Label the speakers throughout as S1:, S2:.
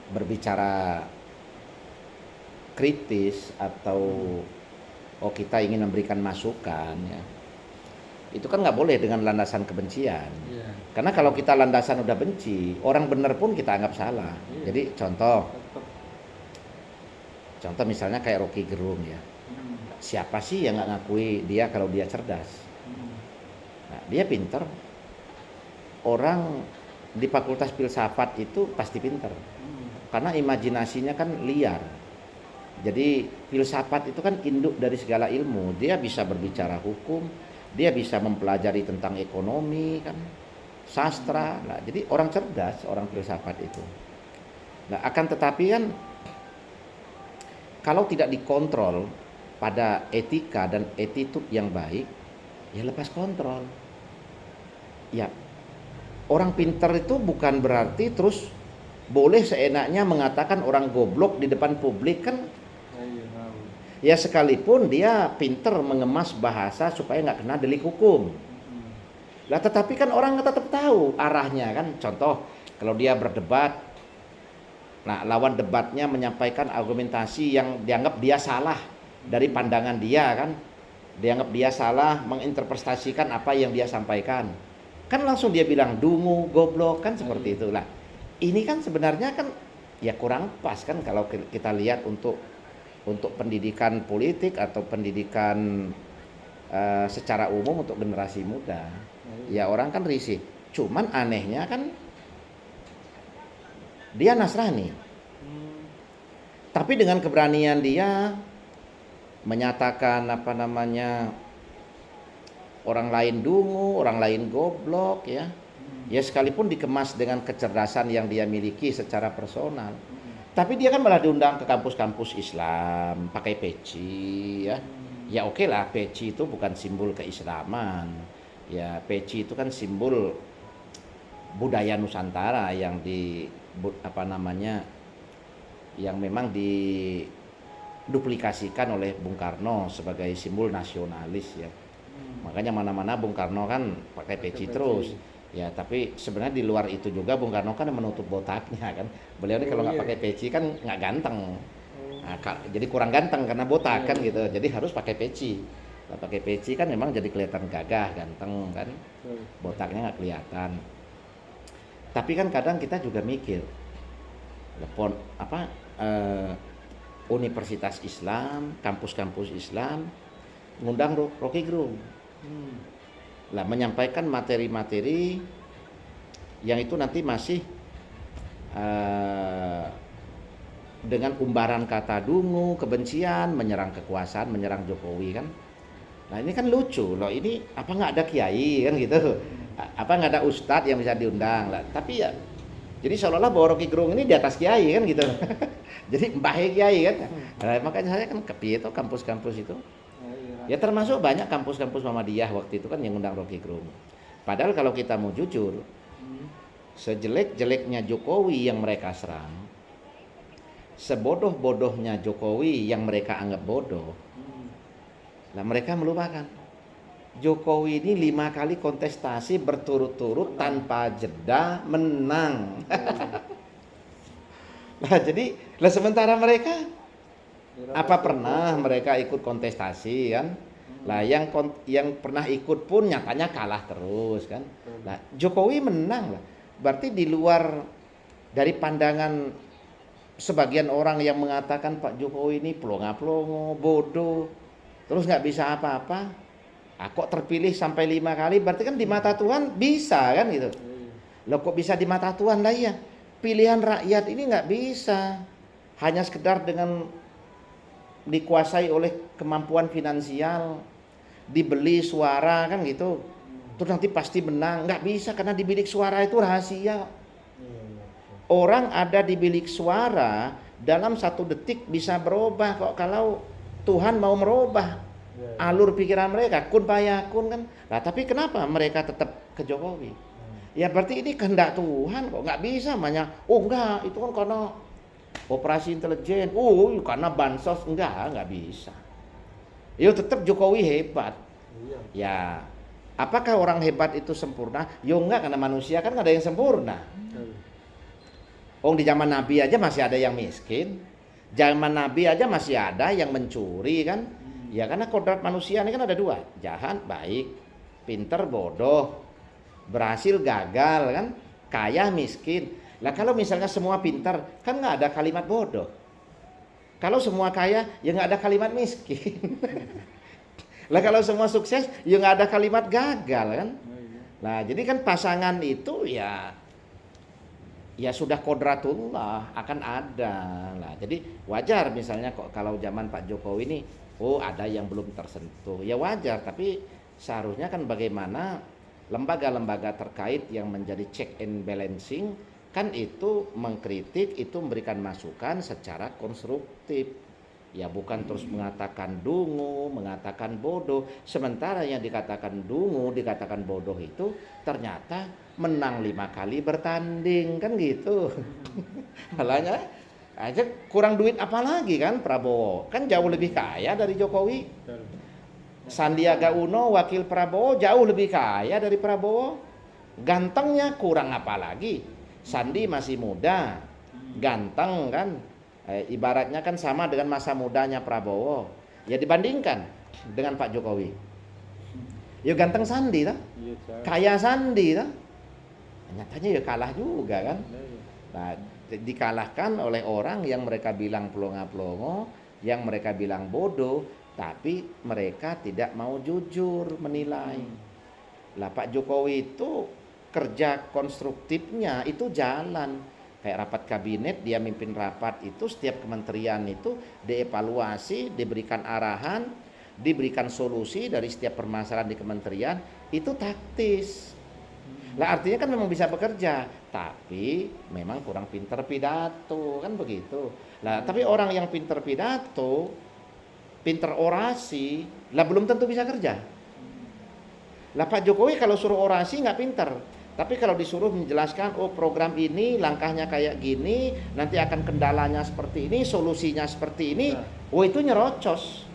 S1: berbicara kritis atau kita ingin memberikan masukan ya, itu kan nggak boleh dengan landasan kebencian.
S2: Iya.
S1: Karena kalau kita landasan udah benci, orang benar pun kita anggap salah.
S2: Iya.
S1: Jadi contoh
S2: Tetap.
S1: misalnya kayak Rocky Gerung ya.
S2: Hmm.
S1: Siapa sih yang nggak ngakui dia kalau dia cerdas?
S2: Hmm.
S1: Nah, dia pinter. Orang di Fakultas Filsafat itu pasti pinter. Karena imajinasinya kan liar. Jadi filsafat itu kan induk dari segala ilmu. Dia bisa berbicara hukum, dia bisa mempelajari tentang ekonomi kan, sastra. Nah, jadi orang cerdas, orang filsafat itu. Nah, akan tetapi kan kalau tidak dikontrol pada etika dan attitude yang baik, ya lepas kontrol. Ya, orang pinter itu bukan berarti terus boleh seenaknya mengatakan orang goblok di depan publik kan. Ya sekalipun dia pinter mengemas bahasa supaya nggak kena delik hukum. Lah tetapi kan orang tetap tahu arahnya kan. Contoh kalau dia berdebat, nah lawan debatnya menyampaikan argumentasi yang dianggap dia salah dari pandangan dia kan, dianggap dia salah menginterpretasikan apa yang dia sampaikan. Kan langsung dia bilang dungu, goblok kan seperti itulah. Ini kan sebenarnya kan ya kurang pas kan kalau kita lihat untuk pendidikan politik atau pendidikan secara umum untuk generasi muda. Ya orang kan risih. Cuman anehnya kan dia Nasrani. Tapi dengan keberanian dia menyatakan orang lain dungu, orang lain goblok ya. Ya sekalipun dikemas dengan kecerdasan yang dia miliki secara personal. Tapi dia kan malah diundang ke kampus-kampus Islam, pakai peci ya. Ya oke lah, peci itu bukan simbol keislaman. Ya peci itu kan simbol budaya Nusantara yang yang memang diduplikasikan oleh Bung Karno sebagai simbol nasionalis ya. Makanya mana-mana Bung Karno kan pakai peci terus. Ya tapi sebenarnya di luar itu juga Bung Karno kan menutup botaknya kan. Beliau ini kalau nggak pakai peci kan nggak ganteng. Nah, jadi kurang ganteng karena botak kan gitu. Jadi harus pakai peci. Kalau pakai peci kan memang jadi kelihatan gagah, ganteng kan. Botaknya nggak kelihatan. Tapi kan kadang kita juga mikir, universitas Islam, kampus-kampus Islam ngundang Rocky Gerung. Lah menyampaikan materi-materi yang itu nanti masih dengan umbaran kata dungu, kebencian, menyerang kekuasaan, menyerang Jokowi kan. Nah ini kan lucu loh, ini apa nggak ada kiai kan gitu, apa nggak ada ustadz yang bisa diundang lah. Tapi ya jadi seolah-olah bahwa Rocky Gerung ini di atas kiai kan gitu. Jadi mbahnya kiai kan. Nah, makanya saya kan ke itu kampus-kampus itu. Ya termasuk banyak kampus-kampus Muhammadiyah waktu itu kan yang undang Rocky Gerung. Padahal kalau kita mau jujur, sejelek-jeleknya Jokowi yang mereka serang, sebodoh-bodohnya Jokowi yang mereka anggap bodoh, lah mereka melupakan Jokowi ini 5 kali kontestasi berturut-turut tanpa jeda menang. Nah jadi sementara mereka apa pernah mereka ikut kontestasi kan? Lah yang pernah ikut pun nyatanya kalah terus kan. Nah, Jokowi menang lah. Berarti di luar dari pandangan sebagian orang yang mengatakan Pak Jokowi ini pelongo-pelongo, bodoh, terus nggak bisa apa-apa. Kok terpilih sampai 5 kali? Berarti kan di mata Tuhan bisa kan gitu. Loh kok bisa di mata Tuhan lah ya? Pilihan rakyat ini nggak bisa hanya sekedar dengan dikuasai oleh kemampuan finansial, dibeli suara kan gitu, terus nanti pasti menang. Nggak bisa karena di bilik suara itu rahasia. Orang ada di bilik suara dalam 1 detik bisa berubah kok kalau Tuhan mau merubah alur pikiran mereka, kun fayakun kan. Nah tapi kenapa mereka tetap ke Jokowi? Ya berarti ini kehendak Tuhan kok, nggak bisa banyak. Oh enggak, itu kan karena operasi intelijen, karena bansos, nggak bisa. Yo tetap Jokowi hebat. Ya, apakah orang hebat itu sempurna? Yo enggak, karena manusia kan nggak ada yang sempurna. Di zaman Nabi aja masih ada yang miskin. Zaman Nabi aja masih ada yang mencuri kan. Ya karena kodrat manusia ini kan ada dua. Jahat, baik. Pinter, bodoh. Berhasil, gagal kan. Kaya, miskin. Lah kalau misalnya semua pinter, kan nggak ada kalimat bodoh. Kalau semua kaya, ya nggak ada kalimat miskin. Lah kalau semua sukses, ya nggak ada kalimat gagal kan. Nah jadi kan pasangan itu ya sudah kodratullah akan ada. Nah, jadi wajar misalnya kok kalau zaman Pak Jokowi ini ada yang belum tersentuh. Ya wajar, tapi seharusnya kan bagaimana lembaga-lembaga terkait yang menjadi check and balancing kan itu mengkritik, itu memberikan masukan secara konstruktif. Ya bukan terus mengatakan dungu, mengatakan bodoh. Sementara yang dikatakan dungu, dikatakan bodoh itu ternyata menang 5 kali bertanding kan gitu. Malahnya aja kurang duit apa lagi kan Prabowo. Kan jauh lebih kaya dari Jokowi. Sandiaga Uno wakil Prabowo jauh lebih kaya dari Prabowo. Gantengnya kurang apa lagi. Sandi masih muda, ganteng kan. Ibaratnya kan sama dengan masa mudanya Prabowo. Ya dibandingkan dengan Pak Jokowi. Ya ganteng Sandi lah. Kaya Sandi lah. Nyatanya ya kalah juga kan. Nah, dikalahkan oleh orang yang mereka bilang pelongo-pelongo, yang mereka bilang bodoh, tapi mereka tidak mau jujur menilai. Lah Pak Jokowi itu kerja konstruktifnya itu jalan. Kayak rapat kabinet, dia mimpin rapat itu setiap kementerian itu dievaluasi, diberikan arahan, diberikan solusi dari setiap permasalahan di kementerian, itu taktis. Lah artinya kan memang bisa bekerja, tapi memang kurang pinter pidato, kan begitu. Lah tapi orang yang pinter pidato, pinter orasi, lah belum tentu bisa kerja. Lah Pak Jokowi kalau suruh orasi nggak pinter. Tapi kalau disuruh menjelaskan, program ini langkahnya kayak gini, nanti akan kendalanya seperti ini, solusinya seperti ini, itu nyerocos,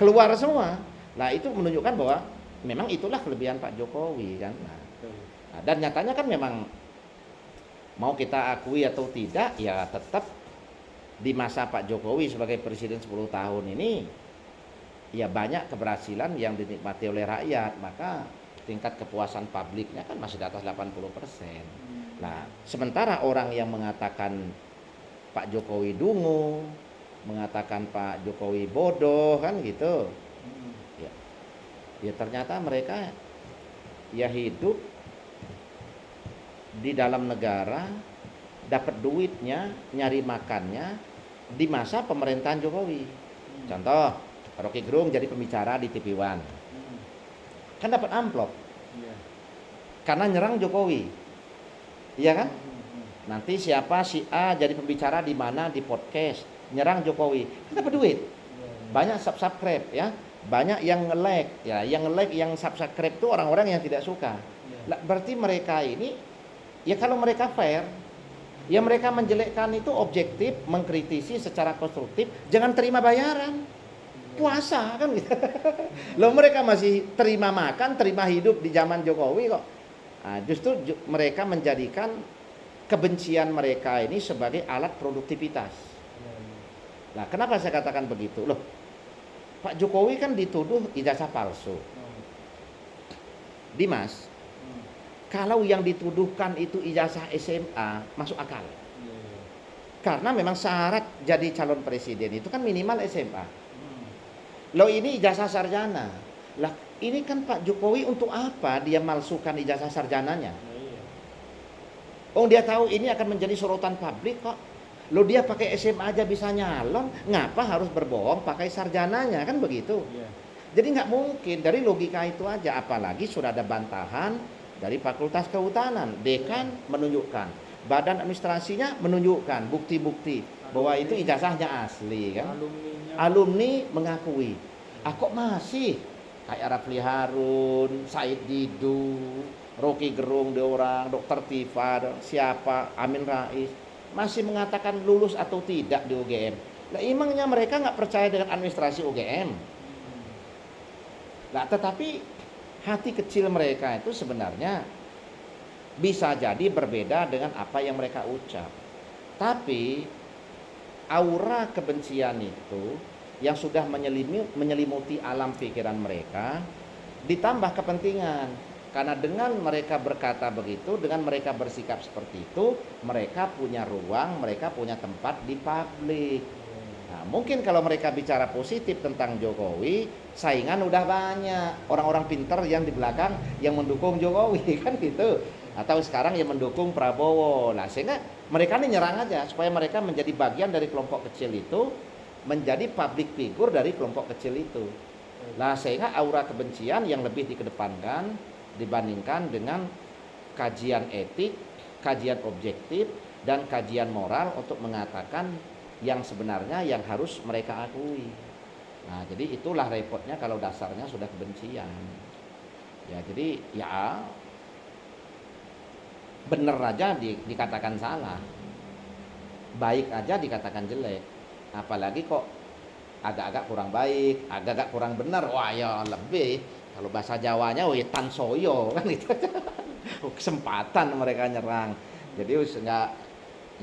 S1: keluar semua. Nah itu menunjukkan bahwa memang itulah kelebihan Pak Jokowi kan. Nah, dan nyatanya kan memang mau kita akui atau tidak, ya tetap di masa Pak Jokowi sebagai presiden 10 tahun ini, ya banyak keberhasilan yang dinikmati oleh rakyat, maka tingkat kepuasan publiknya kan masih di atas 80%. Nah, sementara orang yang mengatakan Pak Jokowi dungu, mengatakan Pak Jokowi bodoh kan gitu. Ya ternyata mereka ya hidup di dalam negara, dapat duitnya, nyari makannya di masa pemerintahan Jokowi. Contoh, Rocky Gerung jadi pembicara di TV One. Kan dapat amplop karena nyerang Jokowi, iya kan? Nanti siapa si A jadi pembicara di mana di podcast nyerang Jokowi, kan dapat duit, banyak subscribe ya, banyak yang nge-like ya, yang nge-like yang subscribe itu orang-orang yang tidak suka. Berarti mereka ini ya kalau mereka fair, ya mereka menjelekkan itu objektif, mengkritisi secara konstruktif, jangan terima bayaran. Puasa kan gitu. Loh mereka masih terima makan, terima hidup di zaman Jokowi kok. Nah, justru mereka menjadikan kebencian mereka ini sebagai alat produktivitas. Nah, kenapa saya katakan begitu? Loh, Pak Jokowi kan dituduh ijazah palsu. Dimas, kalau yang dituduhkan itu ijazah SMA, masuk akal. Karena memang syarat jadi calon presiden itu kan minimal SMA. Loh ini ijazah sarjana. Lah ini kan Pak Jokowi untuk apa dia malsukan ijazah sarjananya? Dia tahu ini akan menjadi sorotan publik kok. Loh dia pakai SMA aja bisa nyalon, ngapa harus berbohong pakai sarjananya kan begitu? Jadi nggak mungkin dari logika itu aja. Apalagi sudah ada bantahan dari Fakultas Kehutanan, dekan menunjukkan, badan administrasinya menunjukkan bukti-bukti bahwa itu ijazahnya asli kan. Alumni mengakui, kok masih kayak Rafli Harun, Said Didu, Rocky Gerung, Dr. Tifa, siapa, Amin Rais masih mengatakan lulus atau tidak di UGM. Nah, emangnya mereka nggak percaya dengan administrasi UGM? Nah, tetapi hati kecil mereka itu sebenarnya bisa jadi berbeda dengan apa yang mereka ucap. Tapi aura kebencian itu yang sudah menyelimuti alam pikiran mereka, ditambah kepentingan. Karena dengan mereka berkata begitu, dengan mereka bersikap seperti itu, mereka punya ruang, mereka punya tempat di publik. Nah, mungkin kalau mereka bicara positif tentang Jokowi, saingan udah banyak. Orang-orang pinter yang di belakang yang mendukung Jokowi kan gitu. Atau sekarang yang mendukung Prabowo. Nah, sehingga mereka ini nyerang aja supaya mereka menjadi bagian dari kelompok kecil itu, menjadi public figure dari kelompok kecil itu. Nah, sehingga aura kebencian yang lebih dikedepankan dibandingkan dengan kajian etik, kajian objektif, dan kajian moral untuk mengatakan yang sebenarnya yang harus mereka akui. Nah, jadi itulah repotnya kalau dasarnya sudah kebencian. Ya, jadi ya bener aja dikatakan salah, baik aja dikatakan jelek, apalagi kok agak-agak kurang baik, agak-agak kurang benar, wah ya lebih. Kalau bahasa Jawanya, tan soyo kan gitu. Kesempatan mereka nyerang. Jadi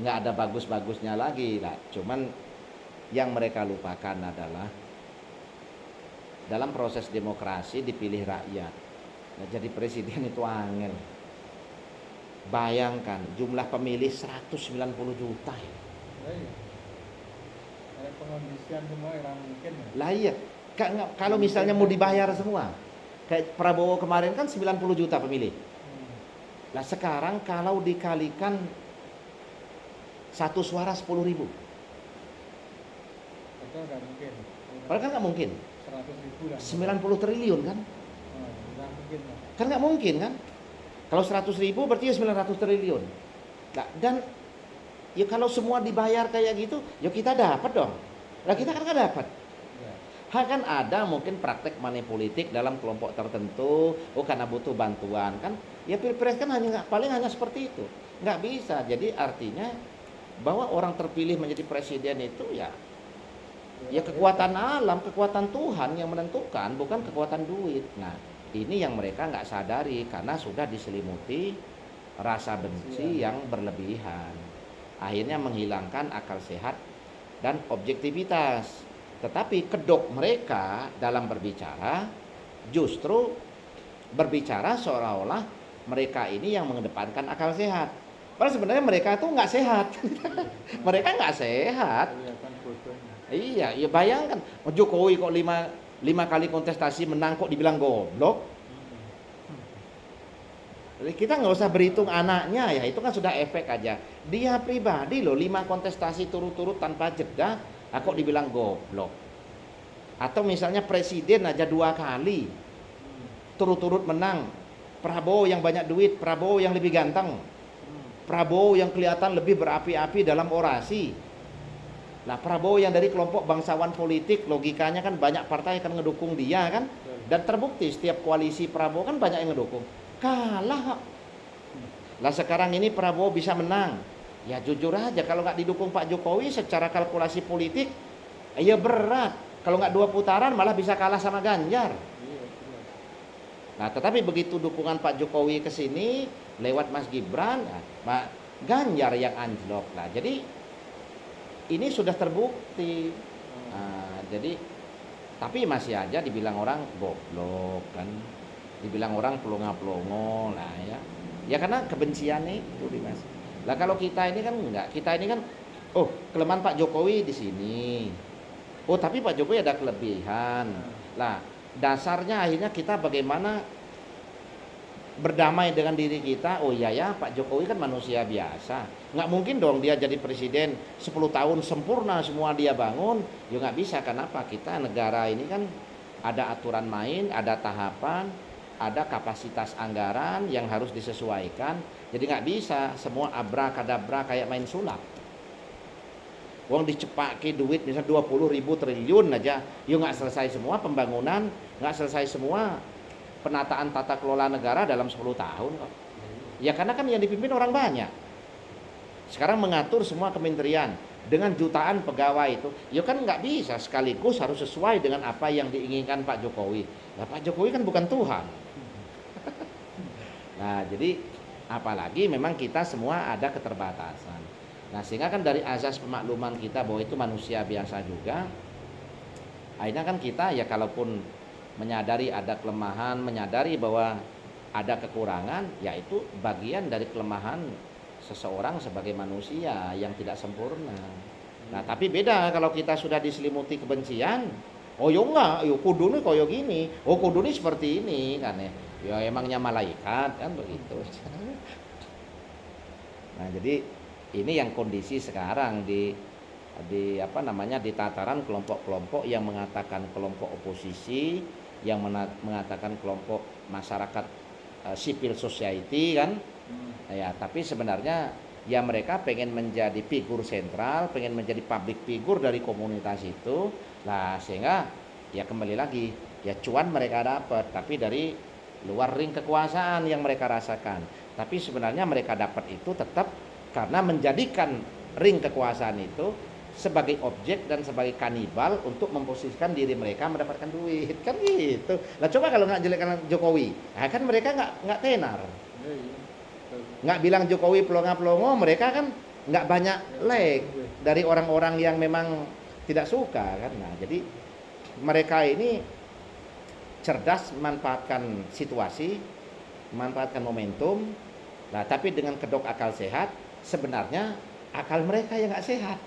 S1: nggak ada bagus-bagusnya lagi lah. Cuman yang mereka lupakan adalah dalam proses demokrasi dipilih rakyat. Nah, jadi presiden itu angel. Bayangkan jumlah pemilih 190 juta ya.
S2: Ada pengondisian semua yang mungkin.
S1: Lah iya, kalau misalnya mau dibayar semua. Kayak Prabowo kemarin kan 90 juta pemilih. Lah sekarang kalau dikalikan satu suara 10.000.
S2: Itu nggak mungkin.
S1: Padahal kan nggak mungkin.
S2: 100.000 lah.
S1: 90 triliun kan?
S2: Nggak mungkin lah.
S1: Kan nggak mungkin kan? Kalau 100.000 berarti ya 900 triliun. Nah, dan ya kalau semua dibayar kayak gitu, ya kita dapat dong. Lah kita kan nggak dapat. Kan ada mungkin praktek money politik dalam kelompok tertentu, karena butuh bantuan kan, ya pilpres kan paling hanya seperti itu, nggak bisa. Jadi artinya bahwa orang terpilih menjadi presiden itu ya kekuatan alam, kekuatan Tuhan yang menentukan, bukan kekuatan duit. Nah, ini yang mereka nggak sadari karena sudah diselimuti rasa benci yang berlebihan, akhirnya menghilangkan akal sehat dan objektivitas. Tetapi kedok mereka dalam berbicara justru berbicara seolah-olah mereka ini yang mengedepankan akal sehat. Padahal sebenarnya mereka itu nggak sehat. Mereka nggak sehat. Iya, ya bayangkan Jokowi kok lima kali kontestasi menang kok dibilang goblok. Kita nggak usah berhitung anaknya ya, itu kan sudah efek aja. Dia pribadi loh 5 kontestasi turut-turut tanpa jeda, kok dibilang goblok. Atau misalnya presiden aja 2 kali turut-turut menang. Prabowo yang banyak duit, Prabowo yang lebih ganteng, Prabowo yang kelihatan lebih berapi-api dalam orasi. Nah, Prabowo yang dari kelompok bangsawan politik, logikanya kan banyak partai akan ngedukung dia kan. Dan terbukti setiap koalisi Prabowo kan banyak yang ngedukung. Kalah. Lah sekarang ini Prabowo bisa menang. Ya jujur aja kalau nggak didukung Pak Jokowi secara kalkulasi politik, ya berat. Kalau nggak 2 putaran malah bisa kalah sama Ganjar. Nah, tetapi begitu dukungan Pak Jokowi ke sini lewat Mas Gibran, Pak Ganjar yang anjlok lah. Jadi ini sudah terbukti. Nah, jadi tapi masih aja dibilang orang goblok kan, dibilang orang pelongo-pelongo lah ya. Ya karena kebencian itu Dimas. Lah kalau kita ini kan enggak, kita ini kan kelemahan Pak Jokowi di sini. Tapi Pak Jokowi ada kelebihan. Lah, dasarnya akhirnya kita bagaimana berdamai dengan diri kita. Iya ya, Pak Jokowi kan manusia biasa. Nggak mungkin dong dia jadi presiden 10 tahun sempurna semua dia bangun. Ya nggak bisa, kenapa? Kita negara ini kan ada aturan main, ada tahapan, ada kapasitas anggaran yang harus disesuaikan. Jadi nggak bisa semua abrakadabra kayak main sulap. Uang dicepake duit misalnya 20.000 triliun aja, ya nggak selesai semua pembangunan, nggak selesai semua penataan tata kelola negara dalam 10 tahun kok. Ya karena kan yang dipimpin orang banyak. Sekarang mengatur semua kementerian dengan jutaan pegawai itu, ya kan nggak bisa sekaligus harus sesuai dengan apa yang diinginkan Pak Jokowi. Nah, Pak Jokowi kan bukan Tuhan. Nah, jadi apalagi memang kita semua ada keterbatasan. Nah, sehingga kan dari azas pemakluman kita bahwa itu manusia biasa juga, akhirnya kan kita ya kalaupun menyadari ada kelemahan, menyadari bahwa ada kekurangan, yaitu bagian dari kelemahan seseorang sebagai manusia yang tidak sempurna. Nah, tapi beda kalau kita sudah diselimuti kebencian. Oh yo enggak, yo kudu nih koyo gini. Oh kudu nih seperti ini kan ya. Ya emangnya malaikat kan begitu. Nah, jadi ini yang kondisi sekarang di apa namanya di tataran kelompok-kelompok yang mengatakan kelompok oposisi, yang mengatakan kelompok masyarakat civil society kan. Ya, tapi sebenarnya ya mereka pengen menjadi figur sentral, pengen menjadi public figure dari komunitas itu. Lah sehingga ya kembali lagi ya cuan mereka dapat, tapi dari luar ring kekuasaan yang mereka rasakan. Tapi sebenarnya mereka dapat itu tetap karena menjadikan ring kekuasaan itu sebagai objek dan sebagai kanibal untuk memposisikan diri mereka mendapatkan duit kan gitu. Lah coba kalau nggak jelekkan Jokowi, nah kan mereka nggak tenar, nggak bilang Jokowi pelongo-pelongo, mereka kan nggak banyak like dari orang-orang yang memang tidak suka kan. Nah jadi mereka ini cerdas memanfaatkan situasi, memanfaatkan momentum. Nah tapi dengan kedok akal sehat, sebenarnya akal mereka yang nggak sehat.